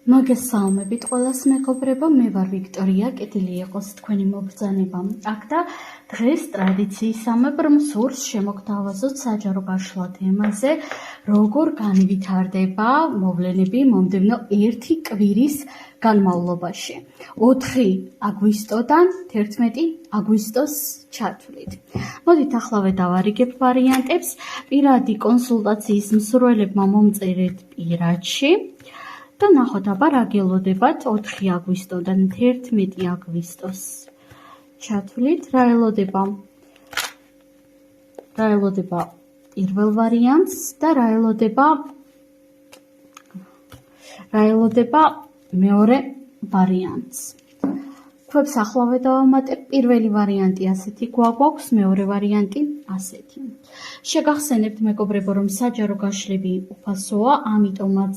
მოგესალმებით ყველას მეგობრებო, მე ვარ ვიქტორია, კეთილი იყოს თქვენი მობრძანება აქ და დღეს ტრადიციისამებრ მსურს შემოგთავაზოთ საჯარო გაშლა თემაზე, როგორ განვითარდება მოვლენები მომდევნო 1 კვირის განმავლობაში 4 აგვისტოდან 11 აგვისტოს ჩათვლით. მოდით ახლა დავარიგებ ვარიანტებს. პირადი კონსულტაციის მსურველებმა მომწერეთ პირადში და ნახოთ აბა რა გელოდებათ 4 აგვისტოდან 11 აგვისტოს ჩათვლით. რა ელოდება პირველ ვარიანტს და რა ელოდება მეორე ვარიანტს. ქვებს ახლა დავამატებ. პირველი ვარიანტი ასეთი გვაქვს, მეორე ვარიანტი ასეთი. შეგახსენებთ მეგობრებო, რომ საჯარო გაშლები უფასოა, ამიტომაც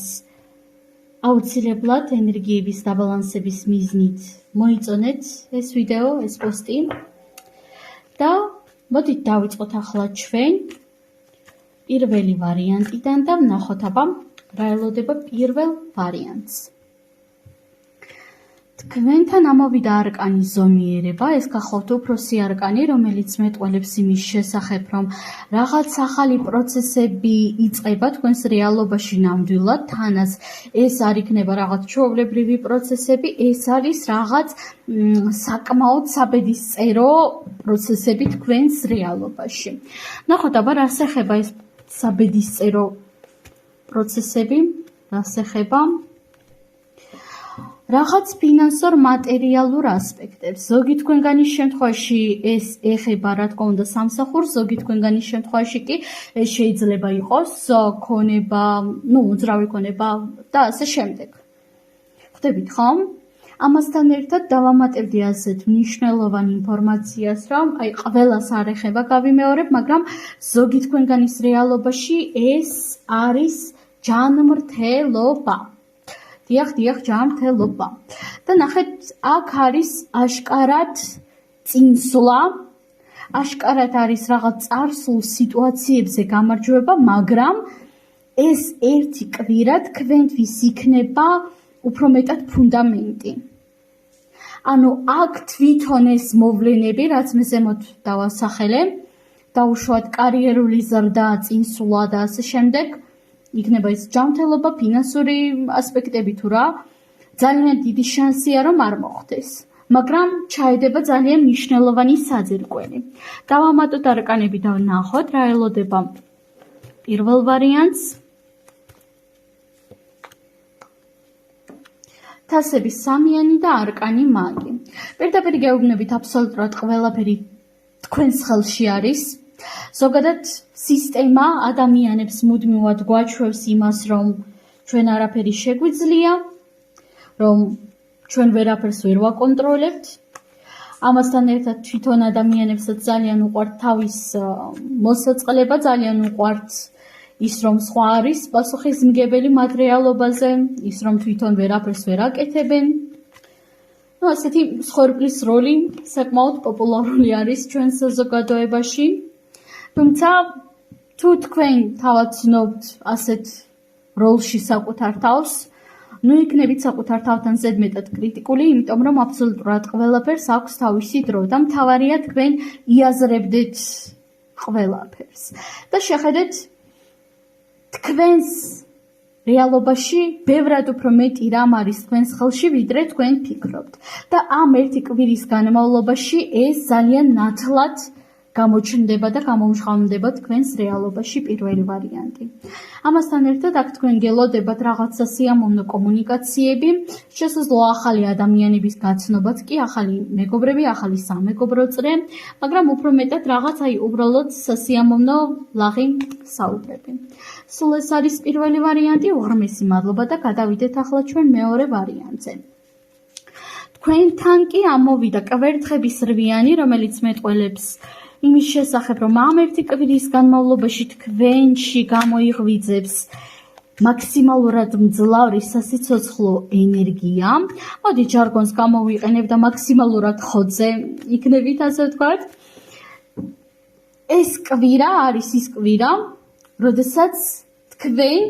აუცილებლად ენერგიების დაბალანსების მიზნით მოიწონეთ ეს ვიდეო, ეს პოსტი და მოდით დავიწყოთ ახლა ჩვენ პირველი ვარიანტიდან და ვნახოთ აბა რა ელოდება პირველ ვარიანტს. თქვენთან ამოვიდა არკანი ზომიერება, ეს გახლავთ უფროსი არკანი, რომელიც მეტყველებს იმის შესახებ, რომ რაღაც ახალი პროცესები იწყება თქვენს რეალობაში ნამდვილად, თანაც ეს არ იქნება რაღაც ჩვეულებრივი პროცესები, ეს არის რაღაც საკმაოდ საბედისწერო პროცესები თქვენს რეალობაში. ნახოთ აბა რას ეხება ეს საბედისწერო პროცესები, რას ეხება? რაღაც ფინანსურ მატერიალურ ასპექტებს. ზოგი თქვენგანის შემთხვევაში ეს ეხება რა თქმა უნდა სამსახურს, ზოგი თქვენგანის შემთხვევაში კი ეს შეიძლება იყოს ქონება, უძრავი ქონება და ასე შემდეგ. ხვდებით ხომ? ამასთან ერთად დავამატებდი ასეთ მნიშვნელოვან ინფორმაციას, რომ ყველას არ ეხება გავიმეორებ, მაგრამ ზოგი თქვენგანის რეალობაში ეს არის ჯანმრთელობა. დიახ, ჯანმრთელობა. და ნახეთ, აქ არის აშკარად წინსვლა, აშკარად არის რაღაც წარსულ სიტუაციებზე გამარჯვება, მაგრამ ეს 1 კვირა თქვენთვის იქნება უფრო მეტად ფუნდამენტი. ანუ აქ თვითონ ეს მოვლენები, რაც მე ზემოთ დავასახელე, დაუშვათ კარიერული ზრდა, წინსვლა და ასე შემდეგ, იქნება ეს ჯანმრთელობა, ფინანსური ასპექტები თუ რა, ძალიან დიდი შანსია რომ არ მოხდეს, მაგრამ ჩაედება ძალიან მნიშვნელოვანი საძირკველი. დავამატოთ არკანები და ვნახოთ რა ელოდება პირველ ვარიანტს. თასები სამიანი და არკანი მაგი. პირდაპირ გეუბნებით, აბსოლუტურად ყველაფერი თქვენს ხელში არის. ზოგადად სისტემა ადამიანებს მუდმივად გვაჩვევს იმას, რომ ჩვენ არაფერი შეგვიძლია, რომ ჩვენ ვერაფერს ვერ ვაკონტროლებთ. ამასთან ერთად თვითონ ადამიანებსაც ძალიან უყვართ თავის მოსაწყლება, ძალიან უყვართ ის, რომ სხვა არის პასუხისმგებელი მატერიალობაზე, ის, რომ თვითონ ვერაფერს ვერ აკეთებენ. ასეთი მსხვერპლის როლი საკმაოდ პოპულარული არის ჩვენ საზოგადოებაში. თუმცა თუ თქვენ თავად ცნობთ ასეთ როლში საკუთარ თავს, იქნებით საკუთარ თავთან ზედმეტად კრიტიკული, იმიტომ რომ აბსოლუტურად ყველაფერს აქვს თავისი დრო და მთავარია თქვენ იაზრებდეთ ყველაფერს. და შეხედეთ თქვენს რეალობაში ბევრად უფრო მეტი რამ არის თქვენს ხელში, ვიდრე თქვენ ფიქრობთ. და ამ 1 კვირის განმავლობაში ეს ძალიან ნათლად გამოჩნდება და გამომჟღავნდება თქვენს რეალობაში პირველი ვარიანტი. ამასთან ერთად აქ თქვენ გელოდებათ რაღაცა სიამოვნო კომუნიკაციები, შესაძლოა ახალი ადამიანების გაცნობაც კი, ახალი მეგობრები, ახალი სამეგობრო წრე, მაგრამ უფრო მეტად რაღაც უბრალოდ სასიამოვნო ლაღი საუბრები. სულ ეს არის პირველი ვარიანტი, უღრმესი მადლობა და გადავიდეთ ახლა ჩვენ მეორე ვარიანტზე. თქვენთან კი ამოვიდა კვერთხების რვიანი, რომელიც მეტყველებს იმის შესახებ, რომ ამ 1 კვირის განმავლობაში თქვენში გამოიღვიძებს მაქსიმალურად მძლავრი სასიცოცხლო ენერგია. მოდი ჟარგონს გამოვიყენებ და მაქსიმალურად ხოძე იქნებით, ასე ვთქვათ. ეს კვირა არის ის კვირა, როდესაც თქვენ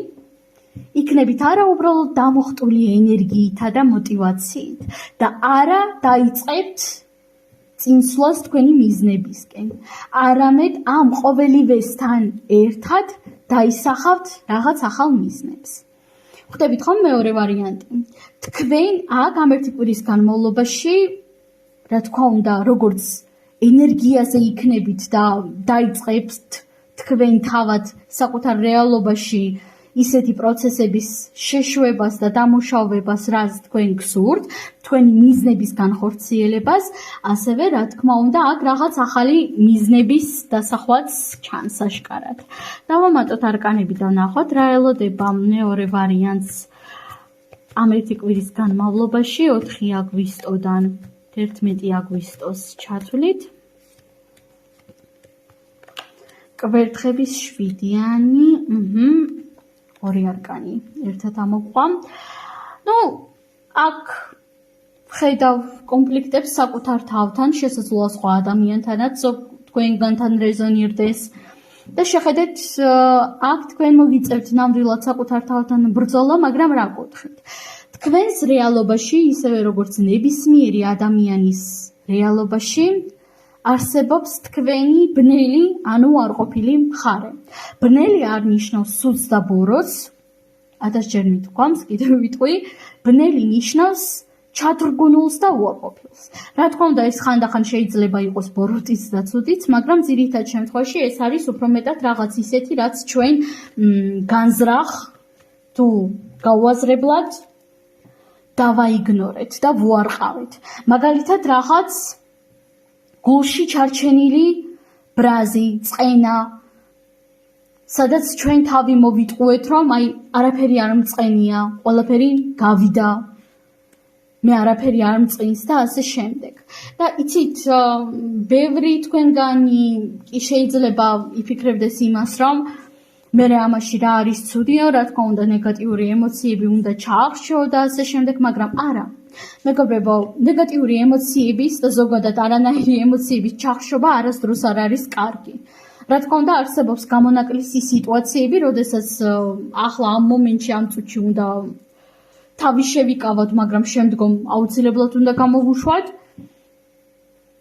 იქნებით არა უბრალოდ დამოხტული ენერგიითა და მოტივაციით და არა დაიწყებთ წინსვლას თქვენი მიზნებისკენ. არამედ ამ ყოველივესთან ერთად დაისახავთ რაღაც ახალ მიზნებს. ხვდებით ხომ მეორე ვარიანტი. თქვენ აქ ამ ერთი კვირის განმავლობაში, რა თქმა უნდა, როგორც ენერგიაზე იქნებით და დაიწყებთ თქვენ თავად საკუთარ რეალობაში ისეთი პროცესების შეშვებას და დამუშავებას, რაც თქვენ გსურთ, თქვენი მიზნების განხორციელებას, ასევე რა თქმა უნდა, აქ რაღაც ახალი მიზნების დასახვაც ჩანს აშკარად. დავამატოთ არკანები და ვნახოთ, რა ელოდება მეორე ვარიანტს ამ ერთი კვირის განმავლობაში 4 აგვისტოდან 11 აგვისტოს ჩათვლით. კვერთხების 7-იანი, ორი არკანი ერთად ამოყვა. აქ ხედავ კონფლიქტებს საკუთარ თავთან, შესაძლოა სხვა ადამიანთანაც თქვენგანთან რეზონირდეს და შეხედეთ, აქ თქვენ მოგიწევთ ნამდვილად საკუთარ თავთან ბრძოლა, მაგრამ რა გქონდეთ? თქვენს რეალობაში, ისევე როგორც ნებისმიერი ადამიანის რეალობაში, არსებობს თქვენი ბნელი, ანუ არ ყოფილი მხარე. ბნელი არ ნიშნავს სულს და ბოროტს, 1000-ჯერ მithქვამს, კიდევ ვიტყვი, ბნელი ნიშნავს ჩადრგუნულს და უარყოფილს. რა თქმა უნდა, ეს ხანდახან შეიძლება იყოს ბოროტიც და ცუდიც, მაგრამ ძირითად შემთხვევაში ეს არის უფრო მეტად რაღაც ისეთი, რაც ჩვენ განზრახ თუ გაუაზრებლად დავაიგნორეთ და ვუარყავით. მაგალითად, რაღაც გულში ჩარჩენილი ბრაზი, წყენა, სადაც ჩვენ თავი მოვიტყუეთ, რომ არაფერი არ მწყენია, ყველაფერი გავიდა, მე არაფერი არ მწყინს და ასე შემდეგ. და იცით, ბევრი თქვენგანი კი შეიძლება იფიქრებდეს იმას, რომ მე ამაში რა არის ცუდია, რა თქმა უნდა, ნეგატიური ემოციები უნდა ჩაახშო და ასე შემდეგ, მაგრამ არა. მეგობრებო, ნეგატიური ემოციების და ზოგადად არანაირი ემოციების ჩახშობა არასდროს არ არის კარგი. რა თქმა უნდა, არსებობს გამონაკლისი სიტუაციები, როდესაც ახლა ამ მომენტში ამ წუთში უნდა თავი შევიკავოთ, მაგრამ შემდგომ აუცილებლად უნდა გამოვუშვათ.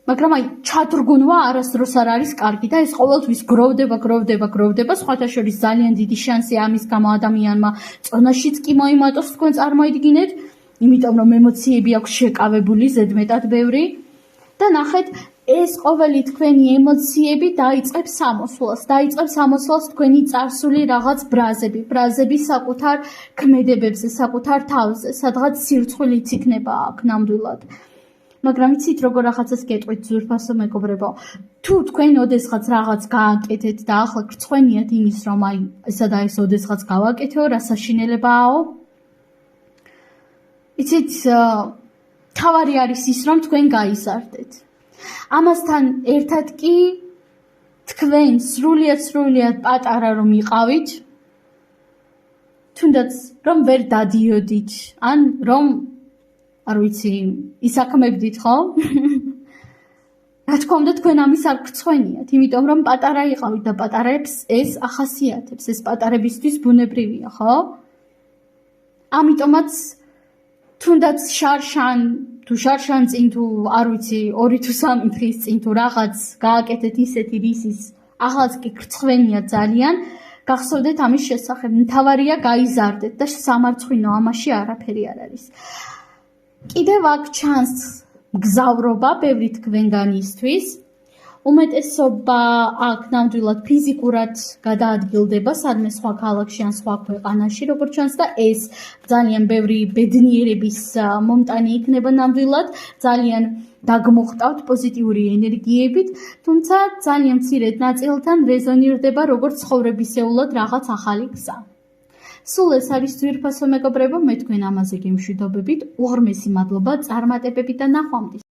მაგრამ ჩადრგუნვა არასდროს არ არის კარგი და ეს ყოველთვის გროვდება, სხვათა შორის ძალიან დიდი შანსია ამის გამო ადამიანმა წონაშიც კი მოიმატოს, თქვენ წარმოიდგინეთ, იმიტომ რომ ემოციები აქვს შეკავებული ზედმეტად ბევრი და ნახეთ, ეს ყოველი თქვენი ემოციები დაიწყებს ამოსვლას თქვენი წარსული რაღაც ბრაზები საკუთარ ქმედებებზე, საკუთარ თავზე, სადღაც სირცხვილიც იქნება აქ ნამდვილად. მაგრამ იცით, როგორ რაღაცას გეტყვით ძვირფასო მეგობრებო, თუ თქვენ ოდესღაც რაღაც გააკეთეთ და ახლა გრცხვენიათ იმის, რომ ესა და ეს ოდესღაც გავაკეთეო, რა საშინელებაო? იცით, თავარი არის ის, რომ თქვენ გაიზარდეთ. ამასთან ერთად კი თქვენ სრულიად პატარა რომ იყავით, თუნდაც რომ ვერ დადიოდით, ან რომ არ ვიცი, ისაქმებდით, ხო? რა თქმა უნდა, თქვენ ამის არ გრცხვენიათ, იმიტომ რომ პატარა იყავით და პატარებს ეს ახასიათებს, ეს პატარებისთვის ბუნებრივია, ხო? ამიტომაც თუნდაც შარშან წინ თუ არ ვიცი 2 თუ 3 დღის წინ თუ რაღაც გააკეთეთ ისეთი რისის ახალს კი გრცხვენიათ ძალიან, გახსოვდეთ ამის შესახებ. მთავარია გაიზარდეთ და სამარცხვინო ამაში არაფერი არ არის. კიდევ აქ ჩანს მგზავრობა ბევრი თქვენგანისთვის. უმეტესობა აქ ნამდვილად ფიზიკურად გადაადგილდება სადმე სხვა ქალაქში ან სხვა ქვეყანაში, როგორც ჩანს და ეს ძალიან ბევრი ბედნიერების მომტანი იქნება ნამდვილად, ძალიან დაგმოხტავთ პოზიტიური ენერგიებით, თუმცა ძალიან მცირედ ნაწილთან რეზონირდება როგორც ცხოვრებისეულად რაღაც ახალი გზა. სულ ეს არის ძვირფასო მეგობრებო, მე თქვენ ამაზე გემშვიდობებით, უღრმესი მადლობა წარმატებებით და ნახვამდის.